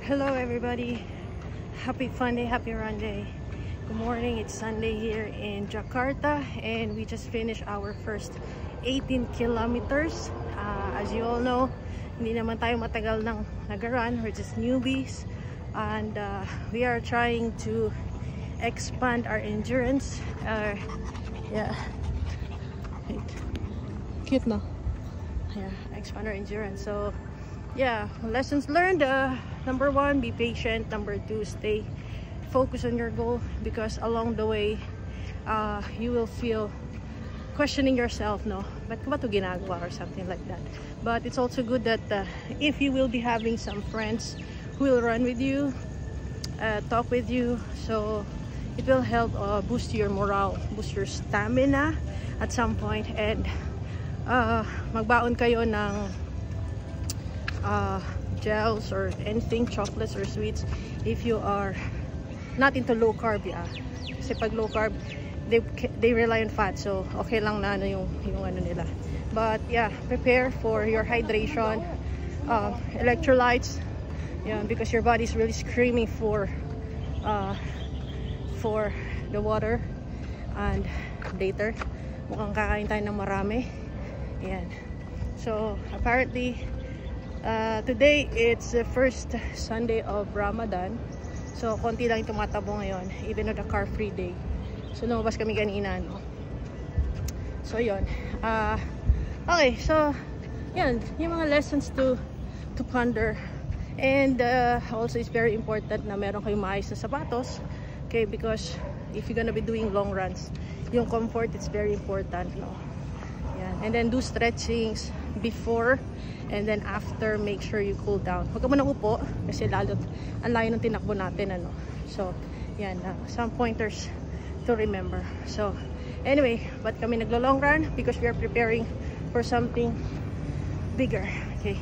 Hello everybody, happy fun day, happy run day. Good morning, it's Sunday here in Jakarta and we just finished our first 18 kilometers. As you all know, hindi naman tayo matagal nang nag-run, we're just newbies and we are trying to expand our endurance. Yeah, cute no? Yeah, expand our endurance. So yeah, lessons learned. Number one, be patient. Number two, stay focused on your goal, because along the way you will feel questioning yourself, no, ba't ko ba ito ginagawa or something like that. But it's also good that if you will be having some friends who will run with you, talk with you, so it will help boost your morale, boost your stamina at some point, and magbaon kayo ng gels or anything, chocolates or sweets if you are not into low carb. Yeah, kasi pag low carb they rely on fat, so okay lang na ano yung ano nila. But yeah, prepare for your hydration, electrolytes, yeah, because your body is really screaming for the water. And later mukhang kakain tayo ng marami. Yan, so apparently today it's the first Sunday of Ramadan, so konti lang yung tumatabo ngayon even on the car free day. So lumabas kami kanina, no? So yun, okay, so yan yung mga lessons to ponder. And also it's very important na meron kayong maayos na sapatos, okay, because if you're gonna be doing long runs, yung comfort is very important, no? Yan. And then do stretchings before and then after. Make sure you cool down. Huwag ka muna upo kasi lalo ang layo ng tinakbo natin, ano. So yan, some pointers to remember. So anyway, but kami naglo-long run because we are preparing for something bigger, okay,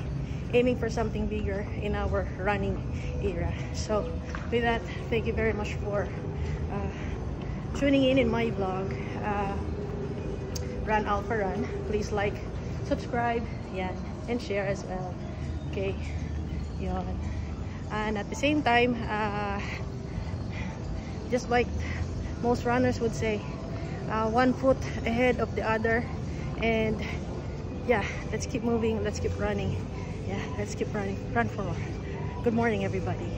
aiming for something bigger in our running era. So with that, thank you very much for tuning in my vlog, Run Alpha Run. Please like, subscribe, yan, and share as well, okay, yon. And at the same time, just like most runners would say, one foot ahead of the other, and yeah, let's keep moving, let's keep running, yeah, let's keep running, run for more. Good morning everybody.